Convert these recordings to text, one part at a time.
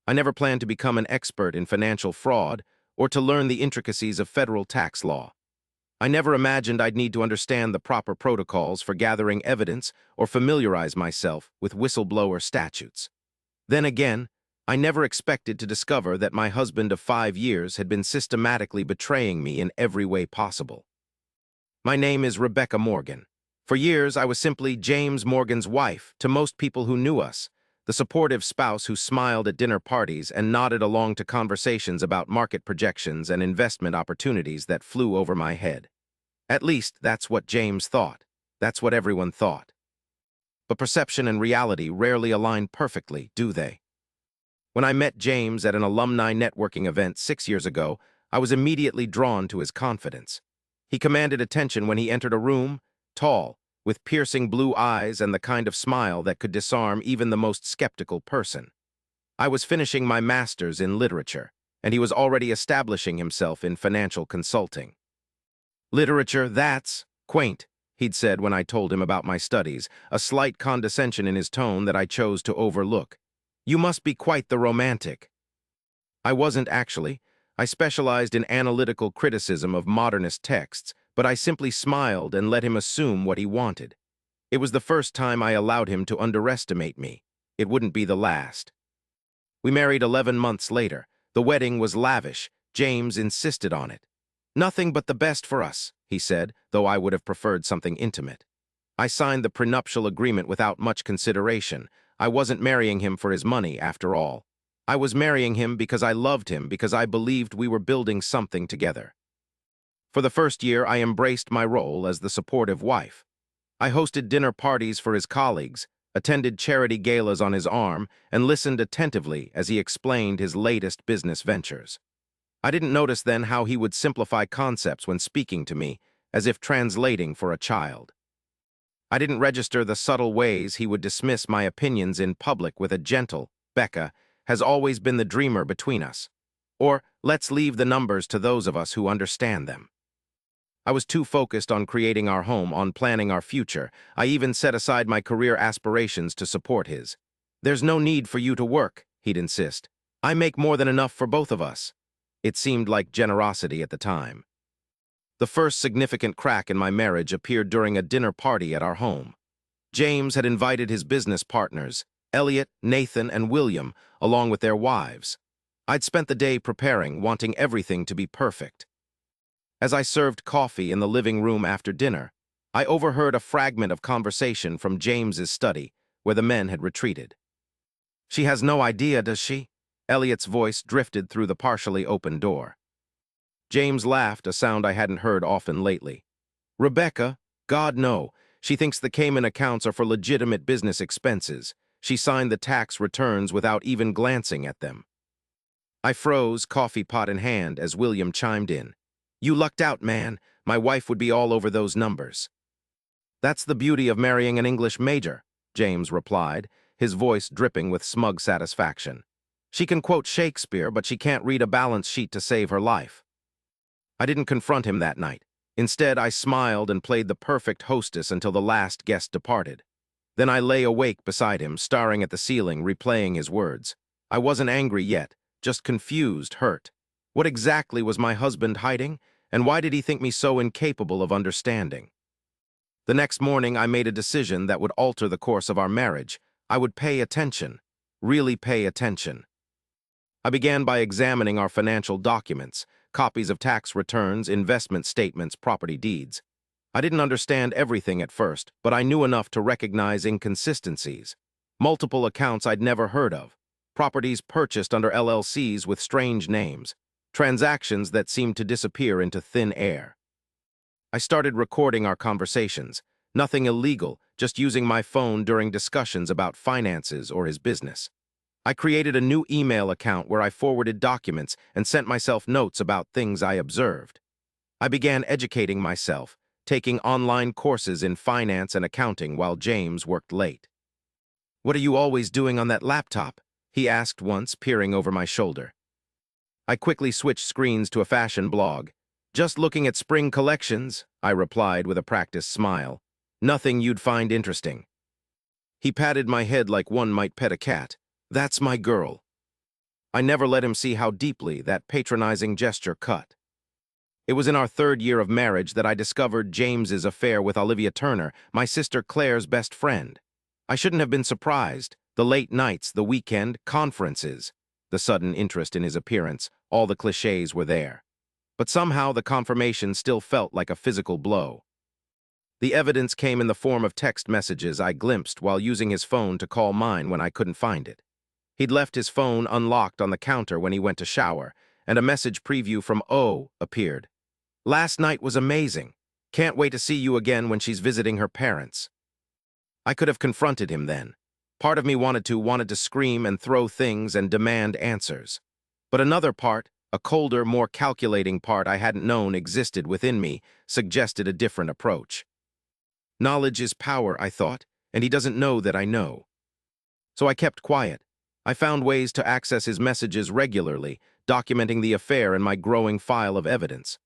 I never planned to become an expert in financial fraud or to learn the intricacies of federal tax law. I never imagined I'd need to understand the proper protocols for gathering evidence or familiarize myself with whistleblower statutes. Then again, I never expected to discover that my husband of 5 years had been systematically betraying me in every way possible. My name is Rebecca Morgan. For years, I was simply James Morgan's wife to most people who knew us, the supportive spouse who smiled at dinner parties and nodded along to conversations about market projections and investment opportunities that flew over my head. At least, that's what James thought. That's what everyone thought. But perception and reality rarely align perfectly, do they? When I met James at an alumni networking event 6 years ago, I was immediately drawn to his confidence. He commanded attention when he entered a room, tall, with piercing blue eyes and the kind of smile that could disarm even the most skeptical person. I was finishing my master's in literature, and he was already establishing himself in financial consulting. "Literature, that's quaint," he'd said when I told him about my studies, a slight condescension in his tone that I chose to overlook. "You must be quite the romantic." I wasn't actually. I specialized in analytical criticism of modernist texts, but I simply smiled and let him assume what he wanted. It was the first time I allowed him to underestimate me. It wouldn't be the last. We married 11 months later. The wedding was lavish. James insisted on it. "Nothing but the best for us," he said, though I would have preferred something intimate. I signed the prenuptial agreement without much consideration. I wasn't marrying him for his money, after all. I was marrying him because I loved him, because I believed we were building something together. For the first year, I embraced my role as the supportive wife. I hosted dinner parties for his colleagues, attended charity galas on his arm, and listened attentively as he explained his latest business ventures. I didn't notice then how he would simplify concepts when speaking to me, as if translating for a child. I didn't register the subtle ways he would dismiss my opinions in public with a gentle, "Becca has always been the dreamer between us," or "let's leave the numbers to those of us who understand them." I was too focused on creating our home, on planning our future. I even set aside my career aspirations to support his. "There's no need for you to work," he'd insist. "I make more than enough for both of us." It seemed like generosity at the time. The first significant crack in my marriage appeared during a dinner party at our home. James had invited his business partners, Elliot, Nathan, and William, along with their wives. I'd spent the day preparing, wanting everything to be perfect. As I served coffee in the living room after dinner, I overheard a fragment of conversation from James's study, where the men had retreated. "She has no idea, does she?" Elliot's voice drifted through the partially open door. James laughed, a sound I hadn't heard often lately. "Rebecca, God, no. She thinks the Cayman accounts are for legitimate business expenses. She signed the tax returns without even glancing at them." I froze, coffee pot in hand, as William chimed in. "You lucked out, man. My wife would be all over those numbers." "That's the beauty of marrying an English major," James replied, his voice dripping with smug satisfaction. "She can quote Shakespeare, but she can't read a balance sheet to save her life." I didn't confront him that night. Instead, I smiled and played the perfect hostess until the last guest departed. Then I lay awake beside him, staring at the ceiling, replaying his words. I wasn't angry yet, just confused, hurt. What exactly was my husband hiding, and why did he think me so incapable of understanding? The next morning, I made a decision that would alter the course of our marriage. I would pay attention, really pay attention. I began by examining our financial documents, copies of tax returns, investment statements, property deeds. I didn't understand everything at first, but I knew enough to recognize inconsistencies. Multiple accounts I'd never heard of, properties purchased under LLCs with strange names, transactions that seemed to disappear into thin air. I started recording our conversations, nothing illegal, just using my phone during discussions about finances or his business. I created a new email account where I forwarded documents and sent myself notes about things I observed. I began educating myself, taking online courses in finance and accounting while James worked late. "What are you always doing on that laptop?" he asked once, peering over my shoulder. I quickly switched screens to a fashion blog. "Just looking at spring collections," I replied with a practiced smile. "Nothing you'd find interesting." He patted my head like one might pet a cat. "That's my girl." I never let him see how deeply that patronizing gesture cut. It was in our third year of marriage that I discovered James's affair with Olivia Turner, my sister Claire's best friend. I shouldn't have been surprised. The late nights, the weekend, conferences, the sudden interest in his appearance, all the clichés were there. But somehow the confirmation still felt like a physical blow. The evidence came in the form of text messages I glimpsed while using his phone to call mine when I couldn't find it. He'd left his phone unlocked on the counter when he went to shower, and a message preview from O appeared. "Last night was amazing. Can't wait to see you again when she's visiting her parents." I could have confronted him then. Part of me wanted to scream and throw things and demand answers. But another part, a colder, more calculating part I hadn't known existed within me, suggested a different approach. Knowledge is power, I thought, and he doesn't know that I know. So I kept quiet. I found ways to access his messages regularly, documenting the affair in my growing file of evidence.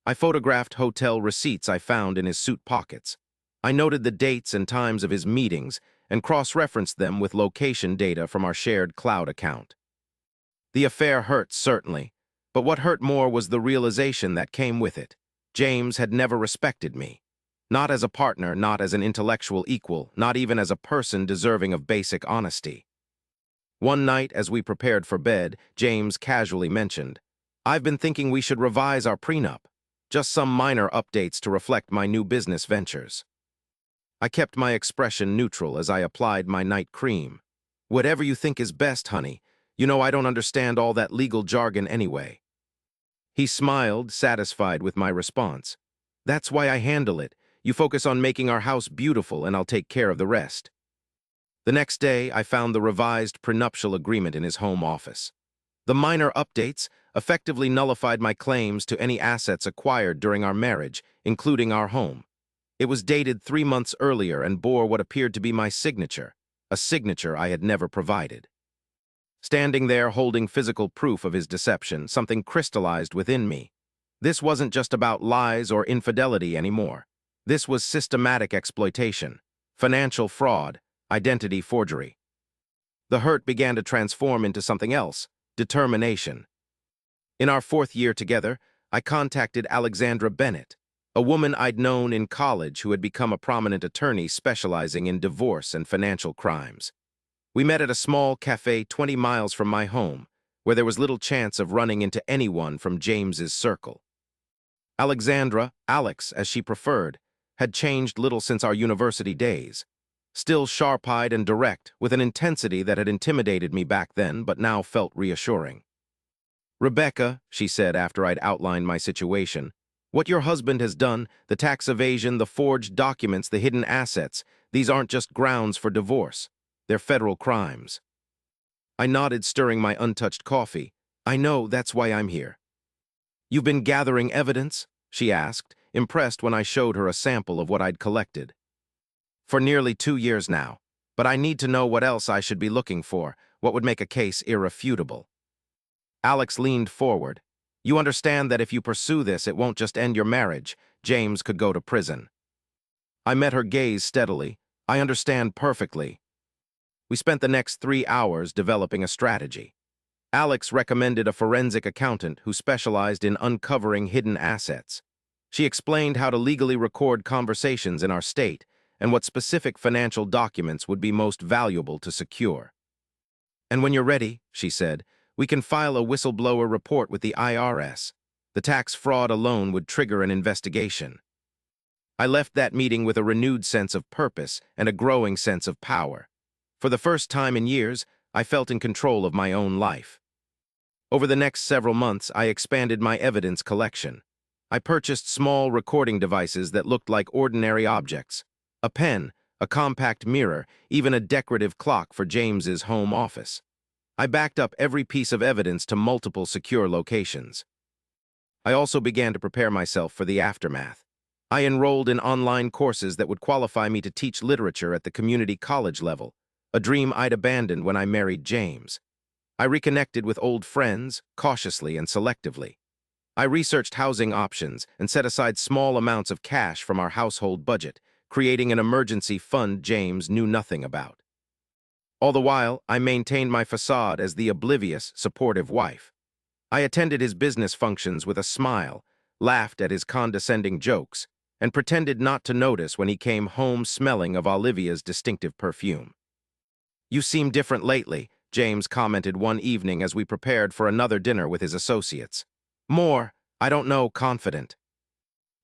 I photographed hotel receipts I found in his suit pockets. I noted the dates and times of his meetings and cross-referenced them with location data from our shared cloud account. The affair hurt, certainly, but what hurt more was the realization that came with it. James had never respected me. Not as a partner, not as an intellectual equal, not even as a person deserving of basic honesty. One night, as we prepared for bed, James casually mentioned, "I've been thinking we should revise our prenup. Just some minor updates to reflect my new business ventures." I kept my expression neutral as I applied my night cream. "Whatever you think is best, honey. You know I don't understand all that legal jargon anyway." He smiled, satisfied with my response. "That's why I handle it. You focus on making our house beautiful and I'll take care of the rest." The next day, I found the revised prenuptial agreement in his home office. The minor updates effectively nullified my claims to any assets acquired during our marriage, including our home. It was dated 3 months earlier and bore what appeared to be my signature, a signature I had never provided. Standing there holding physical proof of his deception, something crystallized within me. This wasn't just about lies or infidelity anymore. This was systematic exploitation, financial fraud, identity forgery. The hurt began to transform into something else, determination. In our 4th year together, I contacted Alexandra Bennett, a woman I'd known in college who had become a prominent attorney specializing in divorce and financial crimes. We met at a small cafe 20 miles from my home, where there was little chance of running into anyone from James's circle. Alexandra, Alex as she preferred, had changed little since our university days. Still sharp-eyed and direct, with an intensity that had intimidated me back then but now felt reassuring. "Rebecca," she said after I'd outlined my situation, "what your husband has done, the tax evasion, the forged documents, the hidden assets, these aren't just grounds for divorce. They're federal crimes." I nodded, stirring my untouched coffee. "I know, that's why I'm here." "You've been gathering evidence?" she asked, impressed when I showed her a sample of what I'd collected. "For nearly 2 years now, but I need to know what else I should be looking for, what would make a case irrefutable." Alex leaned forward. "You understand that if you pursue this, it won't just end your marriage. James could go to prison." I met her gaze steadily. "I understand perfectly." We spent the next 3 hours developing a strategy. Alex recommended a forensic accountant who specialized in uncovering hidden assets. She explained how to legally record conversations in our state and what specific financial documents would be most valuable to secure. "And when you're ready," she said, "we can file a whistleblower report with the IRS. The tax fraud alone would trigger an investigation." I left that meeting with a renewed sense of purpose and a growing sense of power. For the first time in years, I felt in control of my own life. Over the next several months, I expanded my evidence collection. I purchased small recording devices that looked like ordinary objects. A pen, a compact mirror, even a decorative clock for James's home office. I backed up every piece of evidence to multiple secure locations. I also began to prepare myself for the aftermath. I enrolled in online courses that would qualify me to teach literature at the community college level, a dream I'd abandoned when I married James. I reconnected with old friends, cautiously and selectively. I researched housing options and set aside small amounts of cash from our household budget, creating an emergency fund James knew nothing about. All the while, I maintained my facade as the oblivious, supportive wife. I attended his business functions with a smile, laughed at his condescending jokes, and pretended not to notice when he came home smelling of Olivia's distinctive perfume. "You seem different lately," James commented one evening as we prepared for another dinner with his associates. "More, I don't know, confident."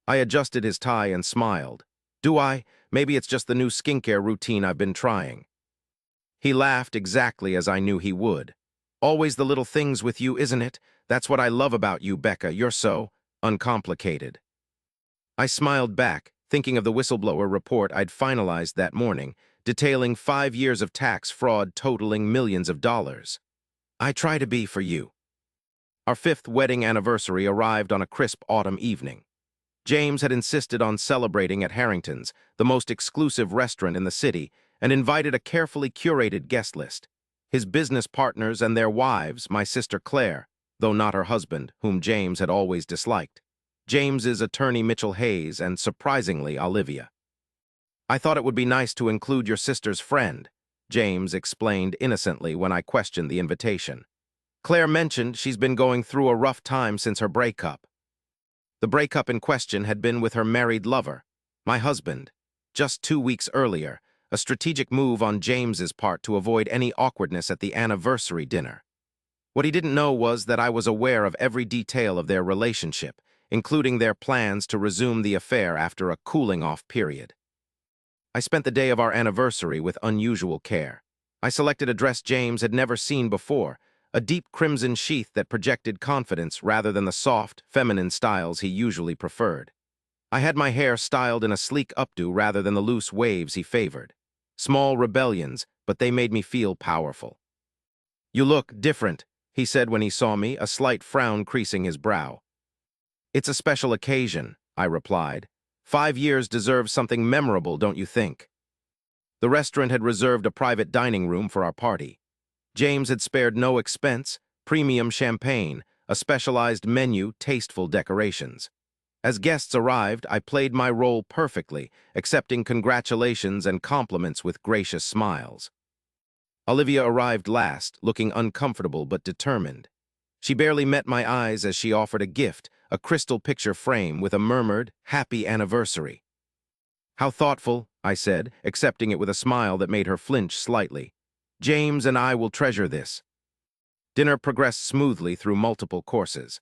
I adjusted his tie and smiled. "Do I? Maybe it's just the new skincare routine I've been trying." He laughed exactly as I knew he would. "Always the little things with you, isn't it? That's what I love about you, Becca. You're so uncomplicated." I smiled back, thinking of the whistleblower report I'd finalized that morning, detailing 5 years of tax fraud totaling millions of dollars. "I try to be for you." Our fifth wedding anniversary arrived on a crisp autumn evening. James had insisted on celebrating at Harrington's, the most exclusive restaurant in the city, and invited a carefully curated guest list. His business partners and their wives, my sister Claire, though not her husband, whom James had always disliked, James's attorney Mitchell Hayes, and surprisingly, Olivia. "I thought it would be nice to include your sister's friend," James explained innocently when I questioned the invitation. "Claire mentioned she's been going through a rough time since her breakup." The breakup in question had been with her married lover, my husband, just 2 weeks earlier, a strategic move on James's part to avoid any awkwardness at the anniversary dinner. What he didn't know was that I was aware of every detail of their relationship, including their plans to resume the affair after a cooling-off period. I spent the day of our anniversary with unusual care. I selected a dress James had never seen before, a deep crimson sheath that projected confidence rather than the soft, feminine styles he usually preferred. I had my hair styled in a sleek updo rather than the loose waves he favored. Small rebellions, but they made me feel powerful. "You look different," he said when he saw me, a slight frown creasing his brow. "It's a special occasion," I replied. 5 years deserves something memorable, don't you think?" The restaurant had reserved a private dining room for our party. James had spared no expense, premium champagne, a specialized menu, tasteful decorations. As guests arrived, I played my role perfectly, accepting congratulations and compliments with gracious smiles. Olivia arrived last, looking uncomfortable but determined. She barely met my eyes as she offered a gift, a crystal picture frame with a murmured, "Happy Anniversary." "How thoughtful," I said, accepting it with a smile that made her flinch slightly. "James and I will treasure this." Dinner progressed smoothly through multiple courses.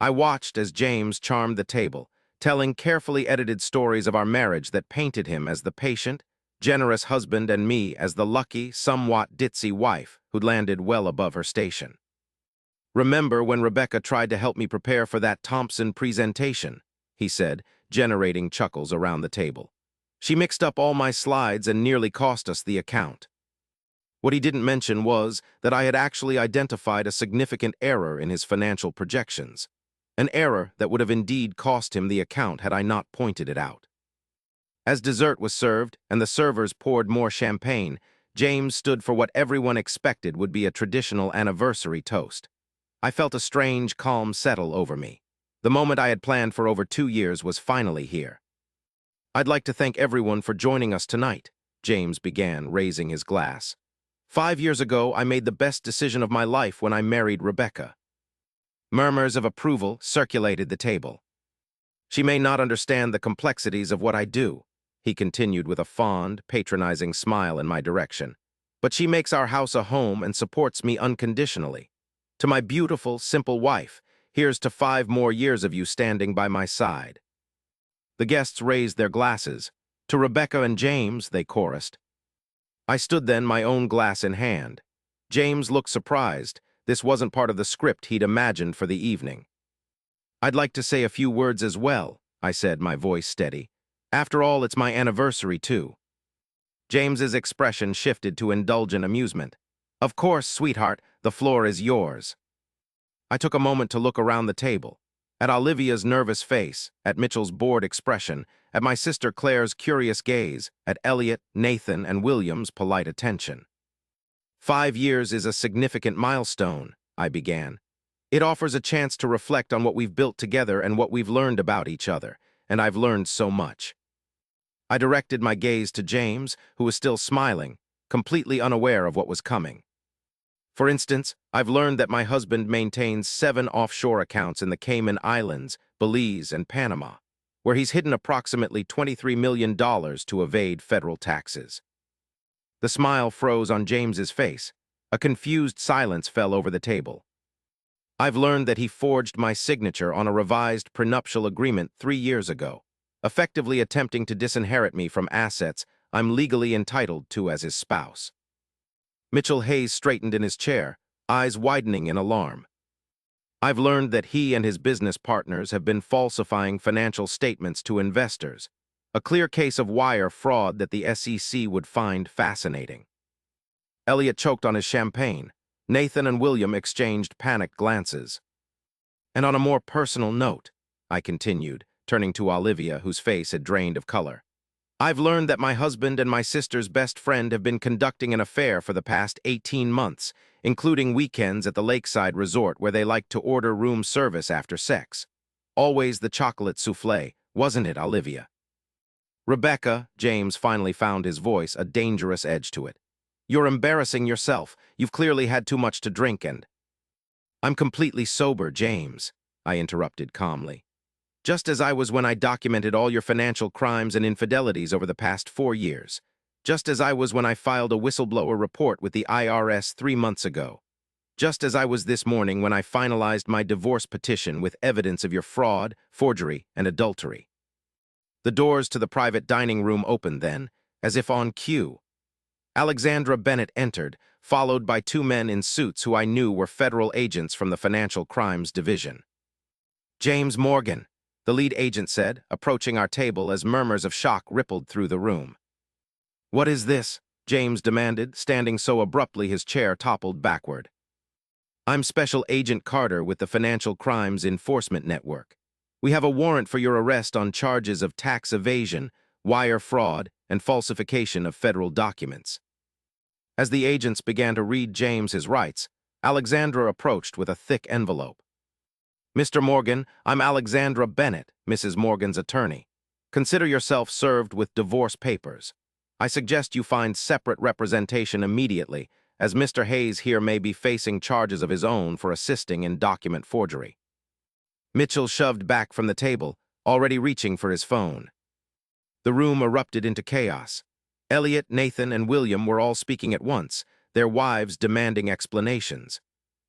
I watched as James charmed the table, telling carefully edited stories of our marriage that painted him as the patient, generous husband and me as the lucky, somewhat ditzy wife who'd landed well above her station. "Remember when Rebecca tried to help me prepare for that Thompson presentation?" he said, generating chuckles around the table. "She mixed up all my slides and nearly cost us the account." What he didn't mention was that I had actually identified a significant error in his financial projections, an error that would have indeed cost him the account had I not pointed it out. As dessert was served and the servers poured more champagne, James stood for what everyone expected would be a traditional anniversary toast. I felt a strange, calm settle over me. The moment I had planned for over 2 years was finally here. "I'd like to thank everyone for joining us tonight," James began, raising his glass. 5 years ago, I made the best decision of my life when I married Rebecca." Murmurs of approval circulated the table. "She may not understand the complexities of what I do," he continued with a fond, patronizing smile in my direction, "but she makes our house a home and supports me unconditionally. To my beautiful, simple wife, here's to 5 more years of you standing by my side." The guests raised their glasses. "To Rebecca and James," they chorused. I stood then, my own glass in hand. James looked surprised. This wasn't part of the script he'd imagined for the evening. "I'd like to say a few words as well," I said, my voice steady. "After all, it's my anniversary, too." James's expression shifted to indulgent amusement. "Of course, sweetheart, the floor is yours." I took a moment to look around the table, at Olivia's nervous face, at Mitchell's bored expression, at my sister Claire's curious gaze, at Elliot, Nathan, and William's polite attention. 5 years is a significant milestone," I began. "It offers a chance to reflect on what we've built together and what we've learned about each other, and I've learned so much." I directed my gaze to James, who was still smiling. completely unaware of what was coming. For instance, I've learned that my husband maintains 7 offshore accounts in the Cayman Islands, Belize, and Panama, where he's hidden approximately $23 million to evade federal taxes. The smile froze on James's face. A confused silence fell over the table. I've learned that he forged my signature on a revised prenuptial agreement 3 years ago, effectively attempting to disinherit me from assets I'm legally entitled to as his spouse. Mitchell Hayes straightened in his chair, eyes widening in alarm. I've learned that he and his business partners have been falsifying financial statements to investors, a clear case of wire fraud that the SEC would find fascinating. Elliot choked on his champagne. Nathan and William exchanged panicked glances. And on a more personal note, I continued, turning to Olivia, whose face had drained of color, I've learned that my husband and my sister's best friend have been conducting an affair for the past 18 months, including weekends at the lakeside resort where they like to order room service after sex. Always the chocolate souffle, wasn't it, Olivia? Rebecca, James finally found his voice, a dangerous edge to it. You're embarrassing yourself. You've clearly had too much to drink and... I'm completely sober, James, I interrupted calmly. Just as I was when I documented all your financial crimes and infidelities over the past 4 years. Just as I was when I filed a whistleblower report with the IRS 3 months ago. Just as I was this morning when I finalized my divorce petition with evidence of your fraud, forgery, and adultery. The doors to the private dining room opened then, as if on cue. Alexandra Bennett entered, followed by 2 men in suits who I knew were federal agents from the Financial Crimes Division. James Morgan, the lead agent said, approaching our table as murmurs of shock rippled through the room. What is this? James demanded, standing so abruptly his chair toppled backward. I'm Special Agent Carter with the Financial Crimes Enforcement Network. We have a warrant for your arrest on charges of tax evasion, wire fraud, and falsification of federal documents. As the agents began to read James his rights, Alexandra approached with a thick envelope. Mr. Morgan, I'm Alexandra Bennett, Mrs. Morgan's attorney. Consider yourself served with divorce papers. I suggest you find separate representation immediately, as Mr. Hayes here may be facing charges of his own for assisting in document forgery. Mitchell shoved back from the table, already reaching for his phone. The room erupted into chaos. Elliot, Nathan, and William were all speaking at once, their wives demanding explanations.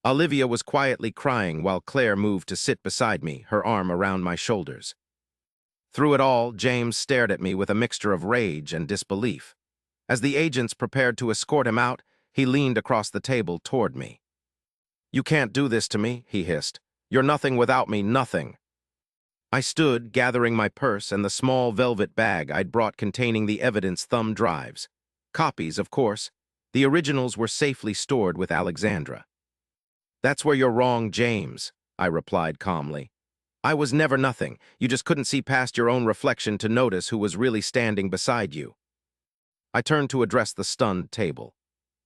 Olivia was quietly crying while Claire moved to sit beside me, her arm around my shoulders. Through it all, James stared at me with a mixture of rage and disbelief. As the agents prepared to escort him out, he leaned across the table toward me. You can't do this to me, he hissed. You're nothing without me, nothing. I stood, gathering my purse and the small velvet bag I'd brought containing the evidence thumb drives. Copies, of course. The originals were safely stored with Alexandra. That's where you're wrong, James, I replied calmly. I was never nothing. You just couldn't see past your own reflection to notice who was really standing beside you. I turned to address the stunned table.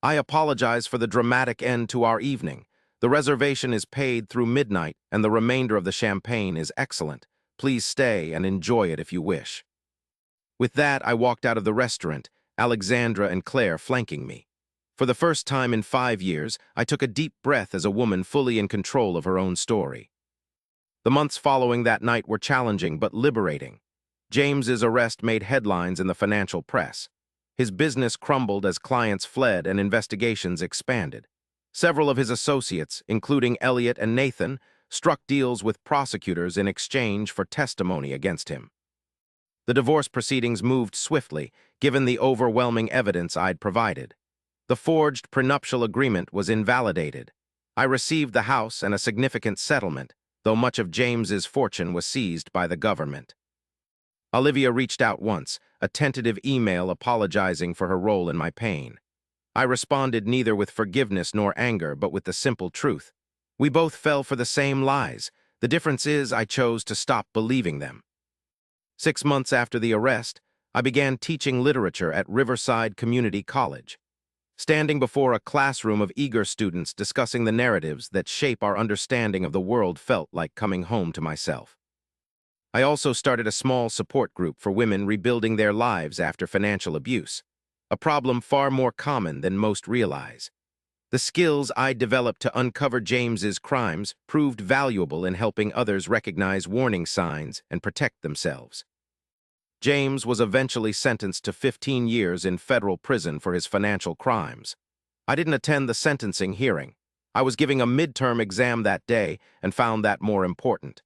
I apologize for the dramatic end to our evening. The reservation is paid through midnight, and the remainder of the champagne is excellent. Please stay and enjoy it if you wish. With that, I walked out of the restaurant, Alexandra and Claire flanking me. For the first time in 5 years, I took a deep breath as a woman fully in control of her own story. The months following that night were challenging but liberating. James's arrest made headlines in the financial press. His business crumbled as clients fled and investigations expanded. Several of his associates, including Elliot and Nathan, struck deals with prosecutors in exchange for testimony against him. The divorce proceedings moved swiftly, given the overwhelming evidence I'd provided. The forged prenuptial agreement was invalidated. I received the house and a significant settlement, though much of James's fortune was seized by the government. Olivia reached out once, a tentative email apologizing for her role in my pain. I responded neither with forgiveness nor anger, but with the simple truth. We both fell for the same lies. The difference is I chose to stop believing them. 6 months after the arrest, I began teaching literature at Riverside Community College. Standing before a classroom of eager students discussing the narratives that shape our understanding of the world felt like coming home to myself. I also started a small support group for women rebuilding their lives after financial abuse. a problem far more common than most realize. The skills I developed to uncover James's crimes proved valuable in helping others recognize warning signs and protect themselves. James was eventually sentenced to 15 years in federal prison for his financial crimes. I didn't attend the sentencing hearing. I was giving a midterm exam that day and found that more important.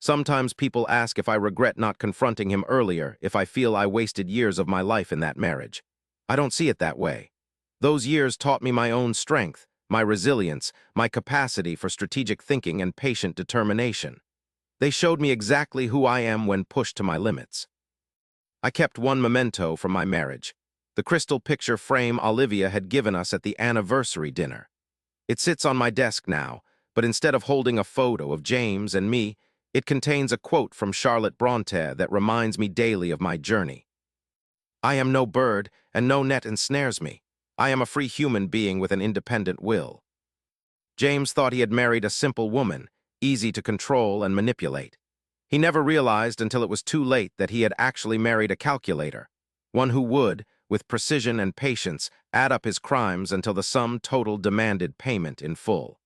Sometimes people ask if I regret not confronting him earlier, if I feel I wasted years of my life in that marriage. I don't see it that way. Those years taught me my own strength, my resilience, my capacity for strategic thinking and patient determination. They showed me exactly who I am when pushed to my limits. I kept one memento from my marriage, the crystal picture frame Olivia had given us at the anniversary dinner. It sits on my desk now, but instead of holding a photo of James and me, it contains a quote from Charlotte Bronte that reminds me daily of my journey. "I am no bird, and no net ensnares me. I am a free human being with an independent will." James thought he had married a simple woman, easy to control and manipulate. He never realized until it was too late that he had actually married a calculator, one who would, with precision and patience, add up his crimes until the sum total demanded payment in full.